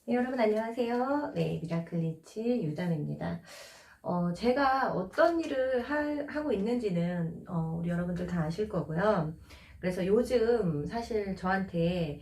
네, 여러분 안녕하세요. 네, 미라클리치 유담입니다. 제가 어떤 일을 하고 있는지는 우리 여러분들 다 아실 거고요. 그래서 요즘 사실 저한테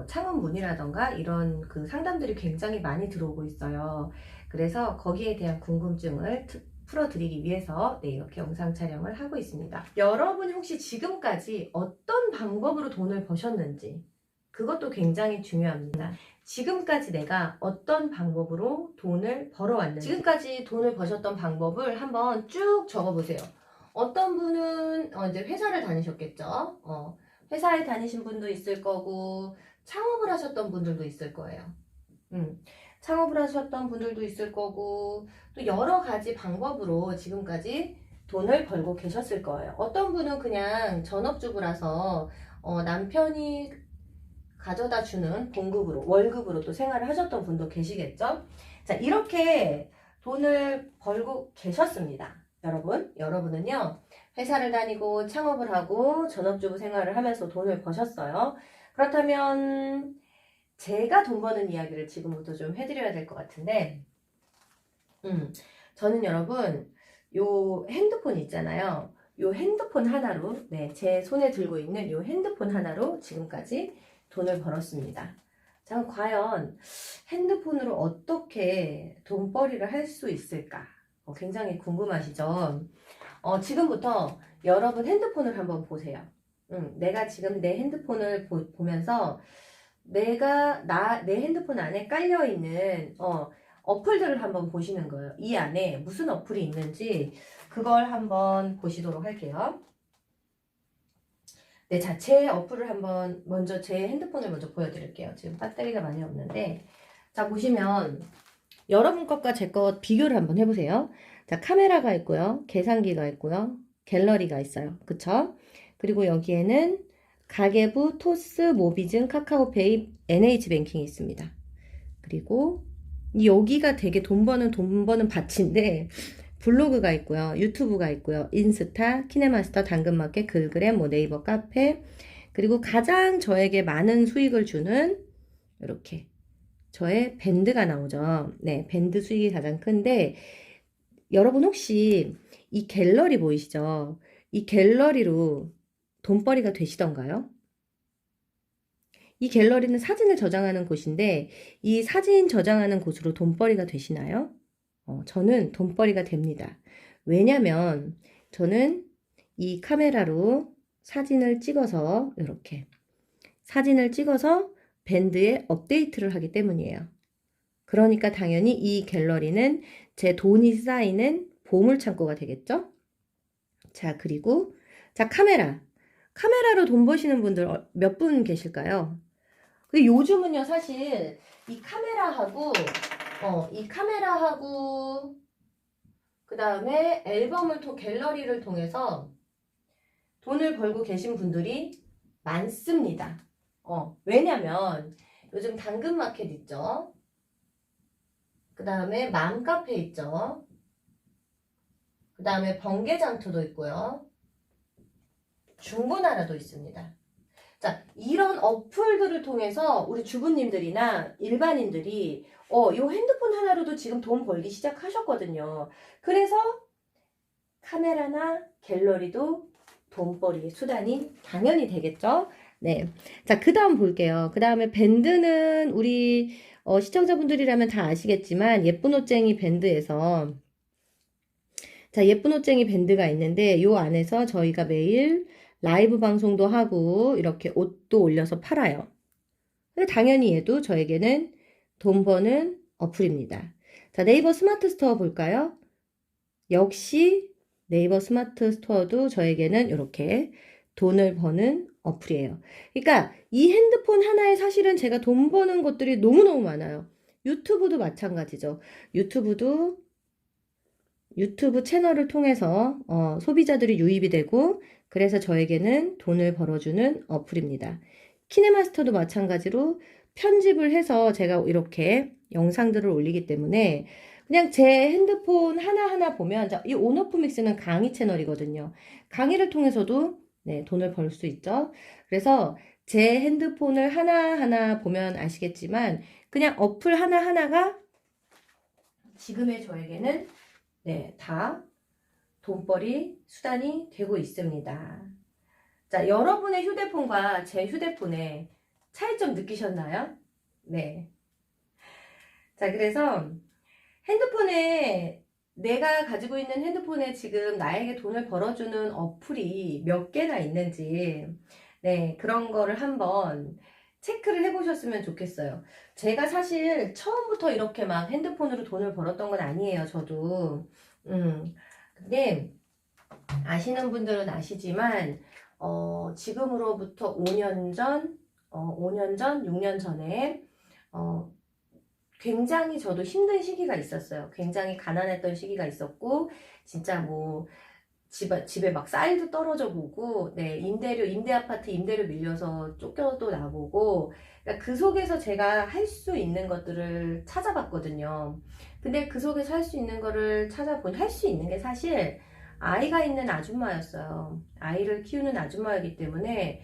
창업 문의라던가 이런 그 상담들이 굉장히 많이 들어오고 있어요. 그래서 거기에 대한 궁금증을 풀어드리기 위해서 네, 이렇게 영상 촬영을 하고 있습니다. 여러분이 혹시 지금까지 어떤 방법으로 돈을 버셨는지 그것도 굉장히 중요합니다. 지금까지 내가 어떤 방법으로 돈을 벌어왔는지, 지금까지 돈을 버셨던 방법을 한번 쭉 적어보세요. 어떤 분은 이제 회사를 다니셨겠죠. 회사에 다니신 분도 있을 거고 창업을 하셨던 분들도 있을 거예요. 창업을 하셨던 분들도 있을 거고 또 여러 가지 방법으로 지금까지 돈을 벌고 계셨을 거예요. 어떤 분은 그냥 전업주부라서 남편이 가져다 주는 봉급으로, 월급으로 또 생활을 하셨던 분도 계시겠죠? 자, 이렇게 돈을 벌고 계셨습니다. 여러분은요, 회사를 다니고 창업을 하고 전업주부 생활을 하면서 돈을 버셨어요. 그렇다면 제가 돈 버는 이야기를 지금부터 좀 해드려야 될 것 같은데, 저는 여러분, 요 핸드폰 있잖아요. 요 핸드폰 하나로, 네, 제 손에 들고 있는 요 핸드폰 하나로 지금까지 돈을 벌었습니다. 자, 과연 핸드폰으로 어떻게 돈벌이를 할 수 있을까? 굉장히 궁금하시죠? 지금부터 여러분 핸드폰을 한번 보세요. 내가 지금 내 핸드폰을 보면서 내 핸드폰 안에 깔려있는, 어플들을 한번 보시는 거예요. 이 안에 무슨 어플이 있는지 그걸 한번 보시도록 할게요. 네, 자, 제 어플을 한번 먼저 제 핸드폰을 먼저 보여드릴게요. 지금 배터리가 많이 없는데, 자, 보시면 여러분 것과 제 것 비교를 한번 해보세요. 자, 카메라가 있고요, 계산기가 있고요, 갤러리가 있어요. 그쵸? 그리고 여기에는 가계부, 토스, 모비즌, 카카오페이, NH뱅킹이 있습니다. 그리고 여기가 되게 돈 버는 밭인데 블로그가 있고요. 유튜브가 있고요. 인스타, 키네마스터, 당근마켓, 글그램, 뭐 네이버 카페, 그리고 가장 저에게 많은 수익을 주는 이렇게 저의 밴드가 나오죠. 네, 밴드 수익이 가장 큰데 여러분 혹시 이 갤러리 보이시죠? 이 갤러리로 돈벌이가 되시던가요? 이 갤러리는 사진을 저장하는 곳인데 이 사진 저장하는 곳으로 돈벌이가 되시나요? 저는 돈벌이가 됩니다. 왜냐면 저는 이 카메라로 사진을 찍어서 이렇게 사진을 찍어서 밴드에 업데이트를 하기 때문이에요. 그러니까 당연히 이 갤러리는 제 돈이 쌓이는 보물창고가 되겠죠? 자, 그리고 자, 카메라로 돈 버시는 분들 몇 분 계실까요? 근데 요즘은요, 사실 이 카메라하고 그 다음에 갤러리를 통해서 돈을 벌고 계신 분들이 많습니다. 왜냐면 요즘 당근마켓 있죠. 그 다음에 맘카페 있죠. 그 다음에 번개장터도 있고요. 중고나라도 있습니다. 자, 이런 어플들을 통해서 우리 주부님들이나 일반인들이 요 핸드폰 하나로도 지금 돈 벌기 시작하셨거든요. 그래서 카메라나 갤러리도 돈벌이의 수단이 당연히 되겠죠. 네. 자, 그 다음 볼게요. 그 다음에 밴드는 우리 시청자분들이라면 다 아시겠지만 예쁜 옷쟁이 밴드에서 자, 예쁜 옷쟁이 밴드가 있는데 요 안에서 저희가 매일 라이브 방송도 하고 이렇게 옷도 올려서 팔아요. 당연히 얘도 저에게는 돈 버는 어플입니다. 자, 네이버 스마트 스토어 볼까요? 역시 네이버 스마트 스토어도 저에게는 이렇게 돈을 버는 어플이에요. 그러니까 이 핸드폰 하나에 사실은 제가 돈 버는 것들이 너무너무 많아요. 유튜브도 마찬가지죠. 유튜브 채널을 통해서 소비자들이 유입이 되고 그래서 저에게는 돈을 벌어주는 어플입니다. 키네마스터도 마찬가지로 편집을 해서 제가 이렇게 영상들을 올리기 때문에 그냥 제 핸드폰 하나하나 보면 이 온오프 믹스는 강의 채널이거든요. 강의를 통해서도 네, 돈을 벌 수 있죠. 그래서 제 핸드폰을 하나하나 보면 아시겠지만 그냥 어플 하나하나가 지금의 저에게는 네, 다 돈벌이 수단이 되고 있습니다. 자, 여러분의 휴대폰과 제 휴대폰의 차이점 느끼셨나요? 네. 자, 그래서 핸드폰에 내가 가지고 있는 핸드폰에 지금 나에게 돈을 벌어주는 어플이 몇 개나 있는지 네, 그런 거를 한번 체크를 해보셨으면 좋겠어요. 제가 사실 처음부터 이렇게 막 핸드폰으로 돈을 벌었던 건 아니에요, 저도. 근데 아시는 분들은 아시지만 지금으로부터 5년 전, 5년 전, 6년 전에 굉장히 저도 힘든 시기가 있었어요. 굉장히 가난했던 시기가 있었고 진짜 뭐 집에 막 쌀도 떨어져 보고 네, 임대 아파트 임대료 밀려서 쫓겨도 나보고 그러니까 그 속에서 제가 할 수 있는 것들을 찾아봤거든요. 근데 그 속에서 할 수 있는 거를 할 수 있는 게 사실 아이가 있는 아줌마였어요. 아이를 키우는 아줌마이기 때문에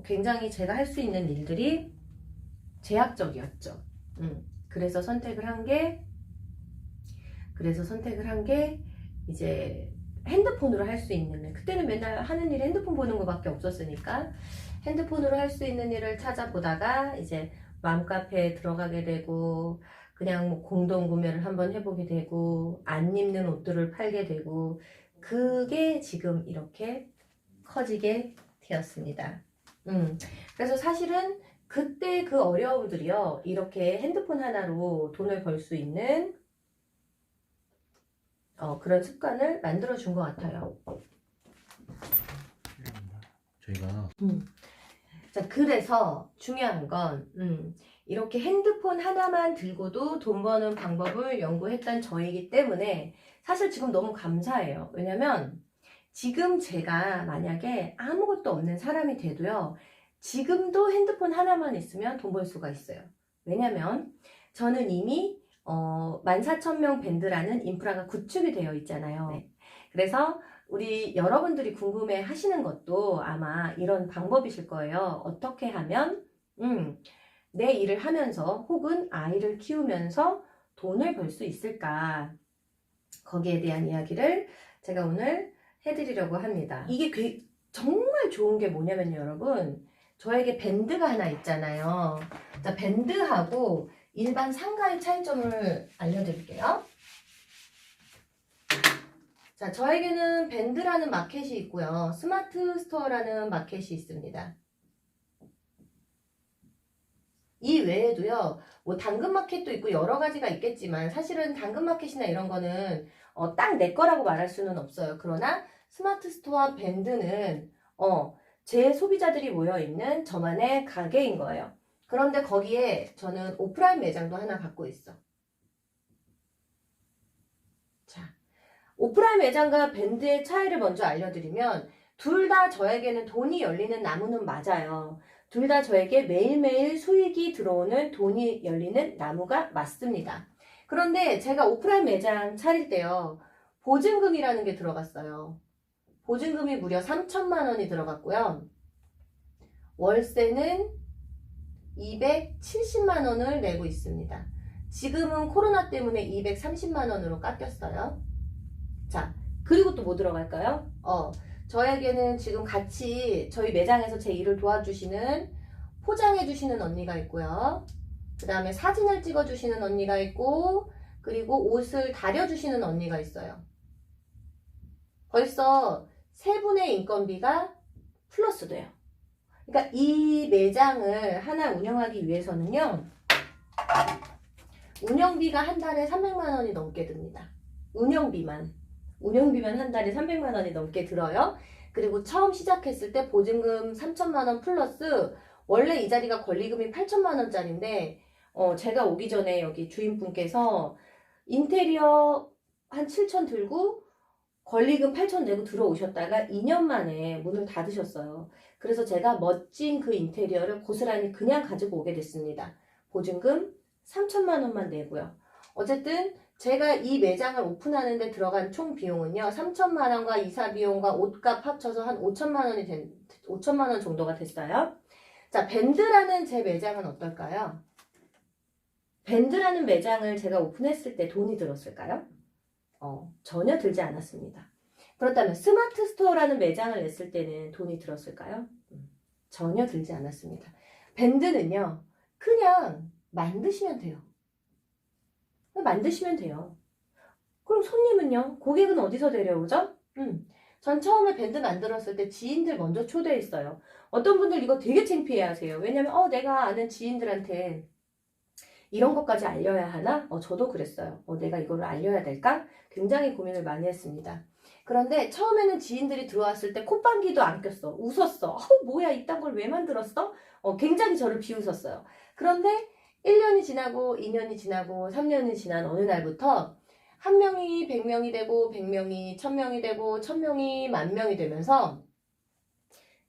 굉장히 제가 할 수 있는 일들이 제약적이었죠. 그래서 선택을 한 게 이제 핸드폰으로 할 수 있는 그때는 맨날 하는 일이 핸드폰 보는 것밖에 없었으니까 핸드폰으로 할 수 있는 일을 찾아보다가 이제 맘카페에 들어가게 되고 그냥 뭐 공동 구매를 한번 해보게 되고 안 입는 옷들을 팔게 되고 그게 지금 이렇게 커지게 되었습니다. 그래서 사실은 그때 그 어려움들이요 이렇게 핸드폰 하나로 돈을 벌 수 있는 그런 습관을 만들어 준 것 같아요. 저희가 자, 그래서 중요한 건 이렇게 핸드폰 하나만 들고도 돈 버는 방법을 연구했던 저이기 때문에 사실 지금 너무 감사해요. 왜냐면 지금 제가 만약에 아무것도 없는 사람이 돼도요. 지금도 핸드폰 하나만 있으면 돈 벌 수가 있어요. 왜냐면 저는 이미 14,000명 밴드라는 인프라가 구축이 되어 있잖아요. 네. 그래서 우리 여러분들이 궁금해 하시는 것도 아마 이런 방법이실 거예요. 어떻게 하면 내 일을 하면서 혹은 아이를 키우면서 돈을 벌 수 있을까? 거기에 대한 이야기를 제가 오늘 해드리려고 합니다. 이게 정말 좋은 게 뭐냐면요, 여러분. 저에게 밴드가 하나 있잖아요. 자, 밴드하고 일반 상가의 차이점을 알려드릴게요. 자, 저에게는 밴드라는 마켓이 있고요. 스마트 스토어라는 마켓이 있습니다. 이 외에도요, 뭐 당근마켓도 있고 여러 가지가 있겠지만 사실은 당근마켓이나 이런 거는 딱 내 거라고 말할 수는 없어요. 그러나 스마트 스토어 밴드는 제 소비자들이 모여있는 저만의 가게인 거예요. 그런데 거기에 저는 오프라인 매장도 하나 갖고 있어. 자, 오프라인 매장과 밴드의 차이를 먼저 알려드리면 둘 다 저에게는 돈이 열리는 나무는 맞아요. 둘 다 저에게 매일매일 수익이 들어오는 돈이 열리는 나무가 맞습니다. 그런데 제가 오프라인 매장 차릴 때요. 보증금이라는 게 들어갔어요. 보증금이 무려 3천만 원이 들어갔고요. 월세는 270만 원을 내고 있습니다. 지금은 코로나 때문에 230만 원으로 깎였어요. 자, 그리고 또 뭐 들어갈까요? 저에게는 지금 같이 저희 매장에서 제 일을 도와주시는 포장해주시는 언니가 있고요. 그 다음에 사진을 찍어주시는 언니가 있고, 그리고 옷을 다려주시는 언니가 있어요. 벌써 세 분의 인건비가 플러스 돼요. 그러니까 이 매장을 하나 운영하기 위해서는요, 운영비가 한 달에 300만 원이 넘게 듭니다. 운영비만 한 달에 300만 원이 넘게 들어요. 그리고 처음 시작했을 때 보증금 3천만 원 플러스 원래 이 자리가 권리금이 8천만 원짜리인데 제가 오기 전에 여기 주인분께서 인테리어 한 7천 들고 권리금 8천 내고 들어오셨다가 2년 만에 문을 닫으셨어요. 그래서 제가 멋진 그 인테리어를 고스란히 그냥 가지고 오게 됐습니다. 보증금 3천만 원만 내고요. 어쨌든 제가 이 매장을 오픈하는데 들어간 총 비용은요. 3천만 원과 이사 비용과 옷값 합쳐서 한 5천만 원 정도가 됐어요. 자, 밴드라는 제 매장은 어떨까요? 밴드라는 매장을 제가 오픈했을 때 돈이 들었을까요? 전혀 들지 않았습니다. 그렇다면 스마트 스토어라는 매장을 냈을 때는 돈이 들었을까요? 전혀 들지 않았습니다. 밴드는요, 그냥 만드시면 돼요. 만드시면 돼요. 그럼 손님은요? 고객은 어디서 데려오죠? 전 처음에 밴드 만들었을 때 지인들 먼저 초대했어요. 어떤 분들 이거 되게 창피해 하세요. 왜냐면 내가 아는 지인들한테 이런 것까지 알려야 하나? 저도 그랬어요. 내가 이거를 알려야 될까? 굉장히 고민을 많이 했습니다. 그런데 처음에는 지인들이 들어왔을 때 콧방귀도 안 꼈어. 웃었어. 뭐야 이딴 걸 왜 만들었어? 굉장히 저를 비웃었어요. 그런데 1년이 지나고 2년이 지나고 3년이 지난 어느 날부터 한 명이 100명이 되고 100명이 1000명이 되고 1000명이 10,000명이 되면서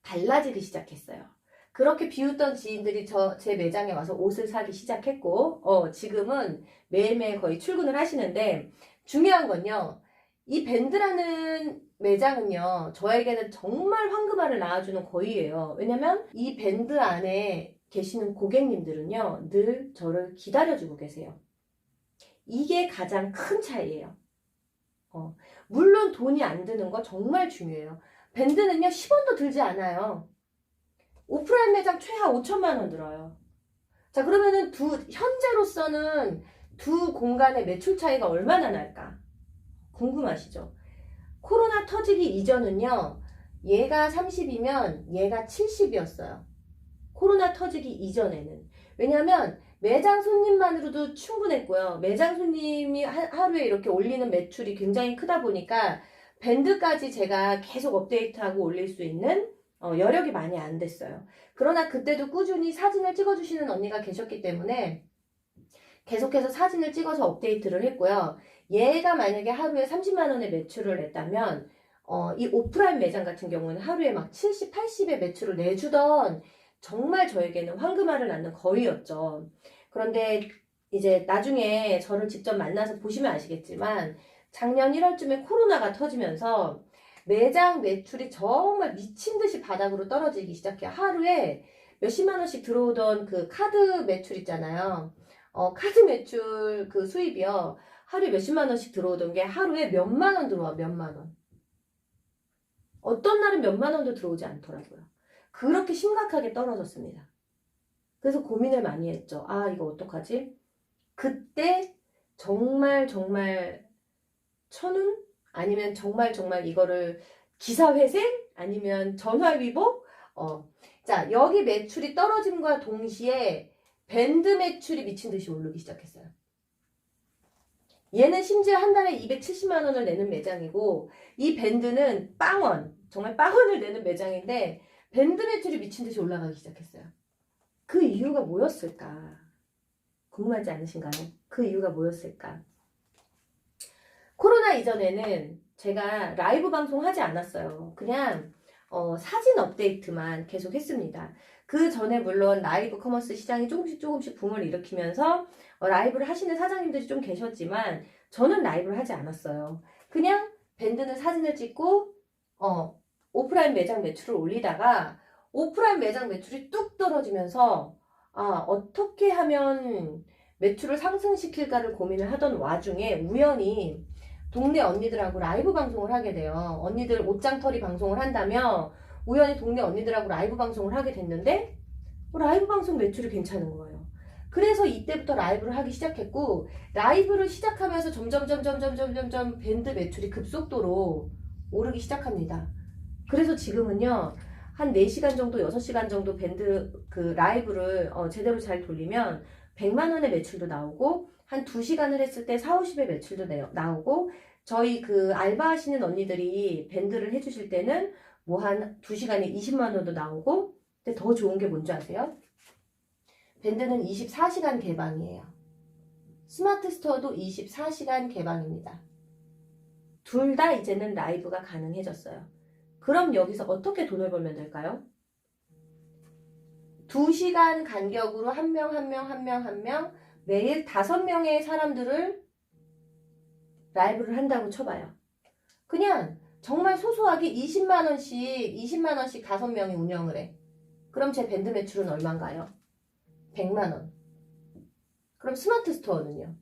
달라지기 시작했어요. 그렇게 비웃던 지인들이 제 매장에 와서 옷을 사기 시작했고 지금은 매일매일 거의 출근을 하시는데 중요한 건요. 이 밴드라는 매장은요. 저에게는 정말 황금알을 낳아주는 거위예요. 왜냐면 이 밴드 안에 계시는 고객님들은요. 늘 저를 기다려주고 계세요. 이게 가장 큰 차이예요. 물론 돈이 안 드는 거 정말 중요해요. 밴드는요 10원도 들지 않아요. 오프라인 매장 최하 5천만 원 들어요. 자, 그러면은 현재로서는 두 공간의 매출 차이가 얼마나 날까? 궁금하시죠? 코로나 터지기 이전은요, 얘가 30이면 얘가 70이었어요. 코로나 터지기 이전에는. 왜냐면 매장 손님만으로도 충분했고요. 매장 손님이 하루에 이렇게 올리는 매출이 굉장히 크다 보니까 밴드까지 제가 계속 업데이트하고 올릴 수 있는 여력이 많이 안 됐어요. 그러나 그때도 꾸준히 사진을 찍어주시는 언니가 계셨기 때문에 계속해서 사진을 찍어서 업데이트를 했고요. 얘가 만약에 하루에 30만 원의 매출을 냈다면 이 오프라인 매장 같은 경우는 하루에 막 70, 80의 매출을 내주던 정말 저에게는 황금알을 낳는 거위였죠. 그런데 이제 나중에 저를 직접 만나서 보시면 아시겠지만 작년 1월쯤에 코로나가 터지면서 매장 매출이 정말 미친 듯이 바닥으로 떨어지기 시작해요. 하루에 몇십만 원씩 들어오던 그 카드 매출 있잖아요. 카드 매출 그 수입이요. 하루에 몇십만 원씩 들어오던 게 하루에 몇만 원 들어와, 몇만 원. 어떤 날은 몇만 원도 들어오지 않더라고요. 그렇게 심각하게 떨어졌습니다. 그래서 고민을 많이 했죠. 이거 어떡하지? 그때 정말 천운? 아니면 정말 이거를 기사회생? 아니면 전화위복? 자, 여기 매출이 떨어짐과 동시에 밴드 매출이 미친 듯이 오르기 시작했어요. 얘는 심지어 한 달에 270만 원을 내는 매장이고 이 밴드는 빵원, 정말 빵원을 내는 매장인데 밴드 매출이 미친 듯이 올라가기 시작했어요. 그 이유가 뭐였을까? 궁금하지 않으신가요? 그 이유가 뭐였을까? 코로나 이전에는 제가 라이브 방송하지 않았어요. 그냥 사진 업데이트만 계속 했습니다. 그 전에 물론 라이브 커머스 시장이 조금씩 붐을 일으키면서 라이브를 하시는 사장님들이 좀 계셨지만 저는 라이브를 하지 않았어요. 그냥 밴드는 사진을 찍고 오프라인 매장 매출을 올리다가 오프라인 매장 매출이 뚝 떨어지면서 어떻게 하면 매출을 상승시킬까를 고민을 하던 와중에 우연히 동네 언니들하고 라이브 방송을 하게 돼요. 언니들 옷장털이 방송을 한다며 우연히 동네 언니들하고 라이브 방송을 하게 됐는데 라이브 방송 매출이 괜찮은 거예요. 그래서 이때부터 라이브를 하기 시작했고 라이브를 시작하면서 점점 밴드 매출이 급속도로 오르기 시작합니다. 그래서 지금은요. 한 4시간 정도, 6시간 정도 밴드 그 라이브를 제대로 잘 돌리면 100만 원의 매출도 나오고 한 2시간을 했을 때 4, 50의 매출도 나오고 저희 그 알바하시는 언니들이 밴드를 해주실 때는 뭐 한 2시간에 20만 원도 나오고 근데 더 좋은 게 뭔지 아세요? 밴드는 24시간 개방이에요. 스마트 스토어도 24시간 개방입니다. 둘 다 이제는 라이브가 가능해졌어요. 그럼 여기서 어떻게 돈을 벌면 될까요? 2시간 간격으로 한 명 매일 5명의 사람들을 라이브를 한다고 쳐봐요. 그냥 정말 소소하게 20만 원씩 5명이 운영을 해. 그럼 제 밴드 매출은 얼마인가요? 100만 원. 그럼 스마트 스토어는요?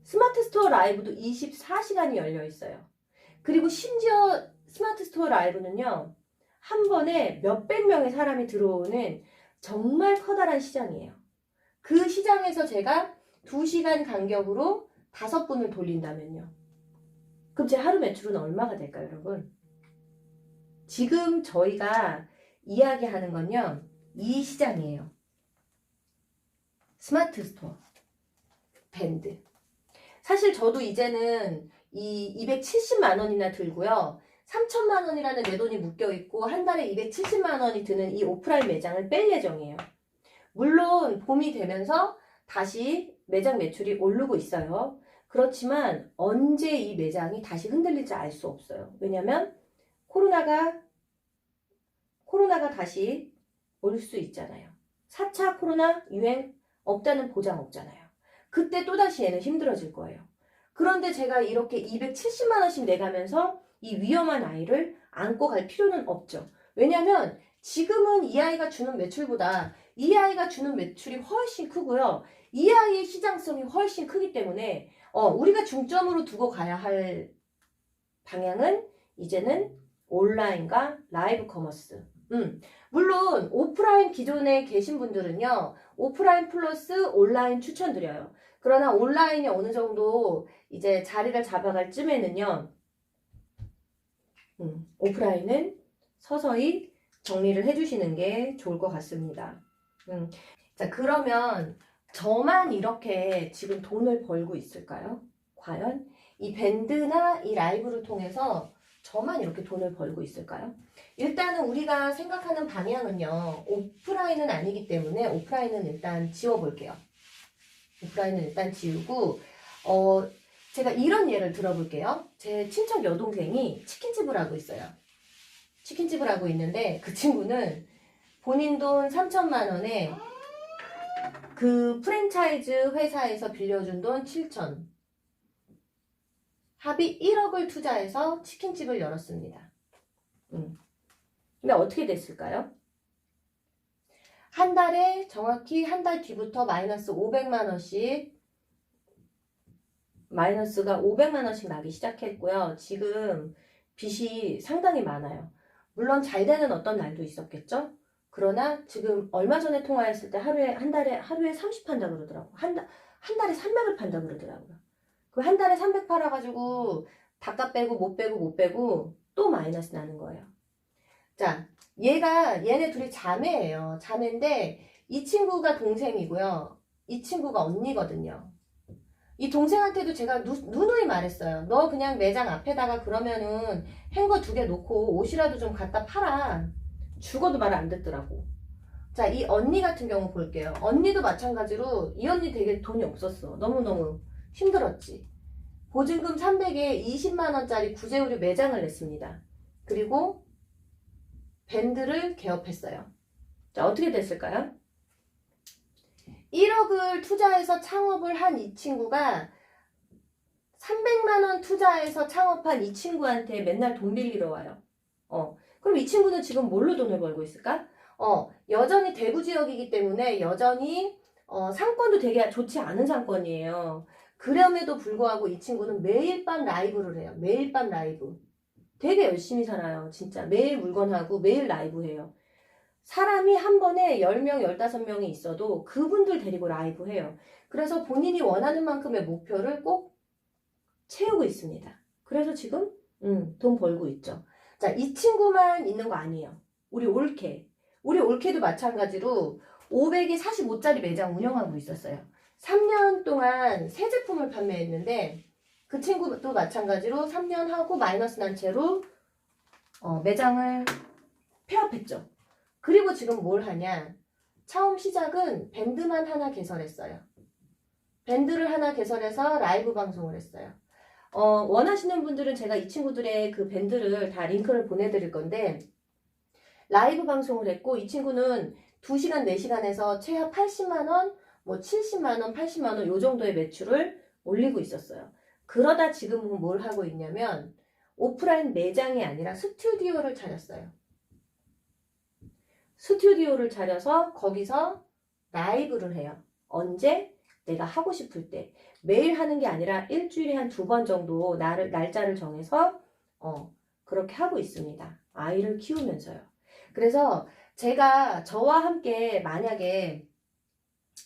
스마트 스토어 라이브도 24시간이 열려 있어요. 그리고 심지어 스마트 스토어 라이브는요, 한 번에 몇백 명의 사람이 들어오는 정말 커다란 시장이에요. 그 시장에서 제가 2시간 간격으로 5분을 돌린다면요. 그럼 제 하루 매출은 얼마가 될까요, 여러분? 지금 저희가 이야기하는 건요, 이 시장이에요. 스마트 스토어, 밴드. 사실 저도 이제는 이 270만 원이나 들고요. 3천만 원이라는 내 돈이 묶여 있고 한 달에 270만 원이 드는 이 오프라인 매장을 뺄 예정이에요. 물론 봄이 되면서 다시 매장 매출이 오르고 있어요. 그렇지만 언제 이 매장이 다시 흔들릴지 알 수 없어요. 왜냐면 코로나가 다시 올 수 있잖아요. 4차 코로나 유행 없다는 보장 없잖아요. 그때 또다시 얘는 힘들어질 거예요. 그런데 제가 이렇게 270만 원씩 내가면서 이 위험한 아이를 안고 갈 필요는 없죠. 왜냐면 지금은 이 아이가 주는 매출보다 이 아이가 주는 매출이 훨씬 크고요. 이 아이의 시장성이 훨씬 크기 때문에 우리가 중점으로 두고 가야 할 방향은 이제는 온라인과 라이브 커머스. 물론 오프라인 기존에 계신 분들은요. 오프라인 플러스 온라인 추천드려요. 그러나 온라인이 어느 정도 이제 자리를 잡아갈 쯤에는요. 오프라인은 서서히 정리를 해주시는 게 좋을 것 같습니다. 자, 그러면 저만 이렇게 지금 돈을 벌고 있을까요? 과연 이 밴드나 이 라이브를 통해서 저만 이렇게 돈을 벌고 있을까요? 일단은 우리가 생각하는 방향은요. 오프라인은 아니기 때문에 오프라인은 일단 지워볼게요. 오프라인은 일단 지우고 제가 이런 예를 들어볼게요. 제 친척 여동생이 치킨집을 하고 있어요. 치킨집을 하고 있는데 그 친구는 본인 돈 3천만 원에 그 프랜차이즈 회사에서 빌려준 돈 7천. 합이 1억을 투자해서 치킨집을 열었습니다. 근데 어떻게 됐을까요? 한 달에 정확히 한 달 뒤부터 마이너스 500만 원씩 마이너스가 500만 원씩 나기 시작했고요. 지금 빚이 상당히 많아요. 물론 잘 되는 어떤 날도 있었겠죠? 그러나 지금 얼마 전에 통화했을 때 하루에 30 판다 그러더라고. 한 달에 300을 판다 그러더라고요. 그 한 달에 300 팔아가지고 닭값 빼고 못 빼고 또 마이너스 나는 거예요. 자, 얘네 둘이 자매예요. 자매인데 이 친구가 동생이고요. 이 친구가 언니거든요. 이 동생한테도 제가 누누이 말했어요. 너 그냥 매장 앞에다가 그러면은 행거 2개 놓고 옷이라도 좀 갖다 팔아. 죽어도 말 안 듣더라고. 자, 이 언니 같은 경우 볼게요. 언니도 마찬가지로 이 언니 되게 돈이 없었어. 너무너무 힘들었지. 보증금 300에 20만 원짜리 구제의류 매장을 냈습니다. 그리고 밴드를 개업했어요. 자, 어떻게 됐을까요? 1억을 투자해서 창업을 한 이 친구가 300만 원 투자해서 창업한 이 친구한테 맨날 돈 빌리러 와요. 그럼 이 친구는 지금 뭘로 돈을 벌고 있을까? 여전히 대구 지역이기 때문에 여전히 상권도 되게 좋지 않은 상권이에요. 그럼에도 불구하고 이 친구는 매일 밤 라이브를 해요. 매일 밤 라이브. 되게 열심히 살아요. 진짜 매일 물건하고 매일 라이브 해요. 사람이 한 번에 10명, 15명이 있어도 그분들 데리고 라이브 해요. 그래서 본인이 원하는 만큼의 목표를 꼭 채우고 있습니다. 그래서 지금 돈 벌고 있죠. 자, 이 친구만 있는 거 아니에요. 우리 올케도 마찬가지로 500에 45짜리 매장 운영하고 있었어요. 3년 동안 새 제품을 판매했는데 그 친구도 마찬가지로 3년 하고 마이너스 난 채로 매장을 폐업했죠. 그리고 지금 뭘 하냐? 처음 시작은 밴드만 하나 개설했어요. 밴드를 하나 개설해서 라이브 방송을 했어요. 원하시는 분들은 제가 이 친구들의 그 밴드를 다 링크를 보내드릴 건데 라이브 방송을 했고 이 친구는 2시간, 4시간에서 최하 80만원, 뭐 70만원, 80만원 요 정도의 매출을 올리고 있었어요. 그러다 지금은 뭘 하고 있냐면 오프라인 매장이 아니라 스튜디오를 차렸어요. 스튜디오를 차려서 거기서 라이브를 해요. 언제? 내가 하고 싶을 때. 매일 하는 게 아니라 일주일에 한 2번 정도 날짜를 정해서 그렇게 하고 있습니다. 아이를 키우면서요. 그래서 제가 저와 함께 만약에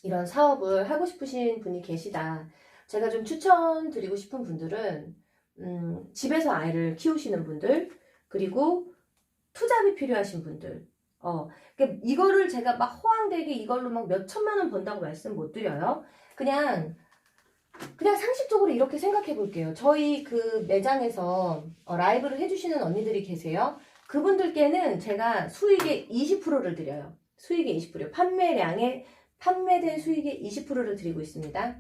이런 사업을 하고 싶으신 분이 계시다. 제가 좀 추천드리고 싶은 분들은 집에서 아이를 키우시는 분들, 그리고 투잡이 필요하신 분들. 그러니까 이거를 제가 막 허황되게 이걸로 막 몇 천만 원 번다고 말씀 못 드려요. 그냥 상식적으로 이렇게 생각해 볼게요. 저희 그 매장에서 라이브를 해주시는 언니들이 계세요. 그분들께는 제가 수익의 20%를 드려요. 수익의 20%. 판매된 수익의 20%를 드리고 있습니다.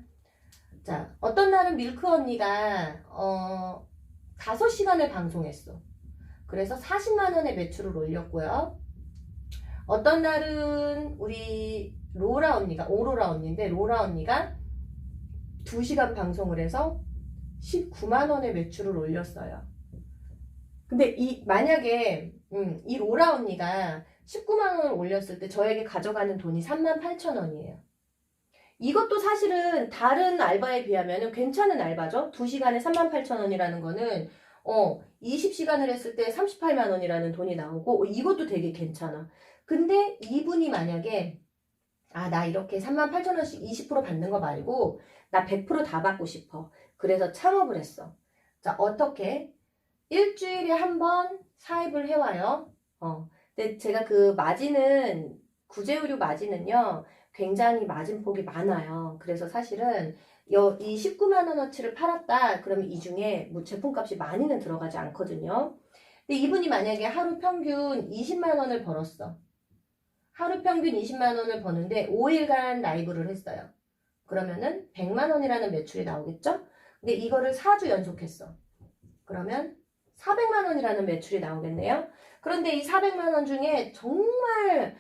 자, 어떤 날은 밀크 언니가 5시간을 방송했어. 그래서 40만 원의 매출을 올렸고요. 어떤 날은 우리 오로라 언니인데 로라 언니가 2시간 방송을 해서 19만 원의 매출을 올렸어요. 근데 만약에 이 로라 언니가 19만 원을 올렸을 때 저에게 가져가는 돈이 38,000원이에요. 이것도 사실은 다른 알바에 비하면 괜찮은 알바죠. 2시간에 38,000원이라는 거는 20시간을 했을 때 38만 원이라는 돈이 나오고 이것도 되게 괜찮아. 근데 이분이 만약에 나 이렇게 38,000원씩 20% 받는 거 말고 나 100% 다 받고 싶어. 그래서 창업을 했어. 자, 어떻게? 일주일에 한 번 사입을 해와요. 근데 제가 그 구제의료 마진은요, 굉장히 마진폭이 많아요. 그래서 사실은 이 19만 원어치를 팔았다. 그러면 이 중에 뭐 제품값이 많이는 들어가지 않거든요. 근데 이분이 만약에 하루 평균 20만 원을 벌었어. 하루 평균 20만 원을 버는데 5일간 라이브를 했어요. 그러면은 100만 원이라는 매출이 나오겠죠? 근데 이거를 4주 연속했어. 그러면 400만 원이라는 매출이 나오겠네요. 그런데 이 400만 원 중에 정말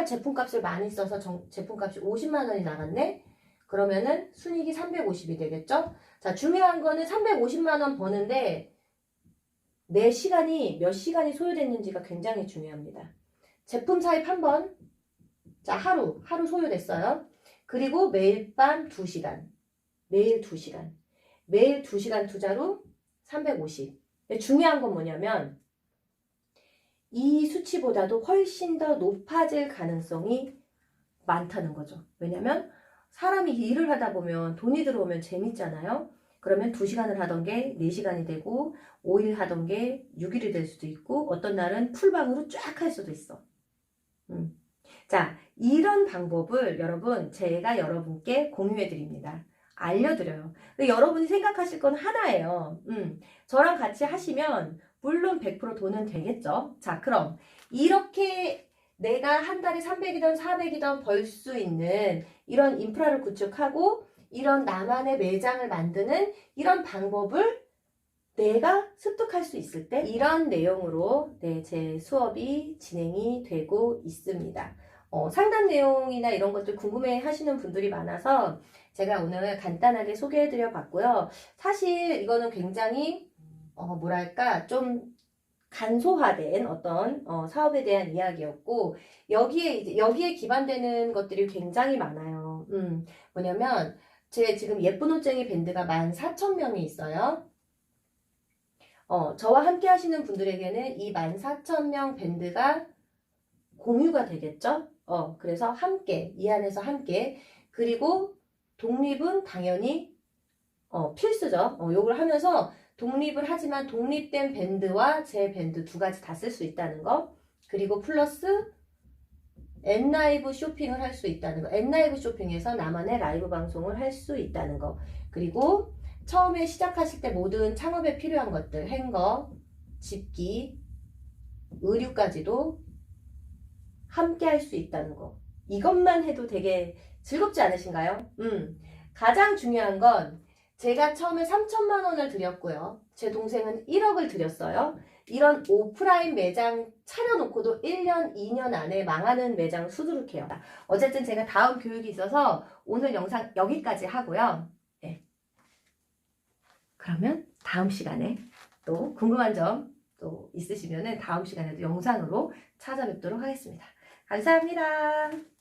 제품값을 많이 써서 제품값이 50만 원이 나갔네? 그러면은 순이익이 350이 되겠죠? 자, 중요한 거는 350만 원 버는데 내 시간이 몇 시간이 소요됐는지가 굉장히 중요합니다. 제품 사입 한 번, 자, 하루 소요됐어요. 그리고 매일 밤 2시간, 매일 2시간 투자로 350. 중요한 건 뭐냐면 이 수치보다도 훨씬 더 높아질 가능성이 많다는 거죠. 왜냐면 사람이 일을 하다 보면 돈이 들어오면 재밌잖아요. 그러면 2시간을 하던 게 4시간이 되고 5일 하던 게 6일이 될 수도 있고 어떤 날은 풀방으로 쫙 할 수도 있어. 자, 이런 방법을 제가 여러분께 공유해 드립니다. 알려드려요. 근데 여러분이 생각하실 건 하나예요. 저랑 같이 하시면 물론 100% 돈은 되겠죠. 자, 그럼 이렇게 내가 한 달에 300이든 400이든 벌 수 있는 이런 인프라를 구축하고 이런 나만의 매장을 만드는 이런 방법을 내가 습득할 수 있을 때 이런 내용으로 제 수업이 진행이 되고 있습니다. 상담 내용이나 이런 것들 궁금해 하시는 분들이 많아서 제가 오늘 간단하게 소개해 드려 봤고요. 사실 이거는 굉장히 좀 간소화된 어떤 사업에 대한 이야기였고 여기에 기반되는 것들이 굉장히 많아요. 뭐냐면 제 지금 예쁜 옷쟁이 밴드가 14,000명이 있어요. 저와 함께 하시는 분들에게는 이 14,000명 밴드가 공유가 되겠죠? 그래서 함께, 이 안에서 함께, 그리고 독립은 당연히, 필수죠. 요걸 하면서 독립을 하지만 독립된 밴드와 제 밴드 2가지 다 쓸 수 있다는 거, 그리고 플러스 엔라이브 쇼핑을 할 수 있다는 거, 엔라이브 쇼핑에서 나만의 라이브 방송을 할 수 있다는 거, 그리고 처음에 시작하실 때 모든 창업에 필요한 것들, 행거, 집기, 의류까지도 함께 할 수 있다는 거. 이것만 해도 되게 즐겁지 않으신가요? 가장 중요한 건 제가 처음에 3천만 원을 드렸고요. 제 동생은 1억을 드렸어요. 이런 오프라인 매장 차려놓고도 1년, 2년 안에 망하는 매장 수두룩해요. 어쨌든 제가 다음 교육이 있어서 오늘 영상 여기까지 하고요. 네. 그러면 다음 시간에 또 궁금한 점 또 있으시면은 다음 시간에도 영상으로 찾아뵙도록 하겠습니다. 감사합니다.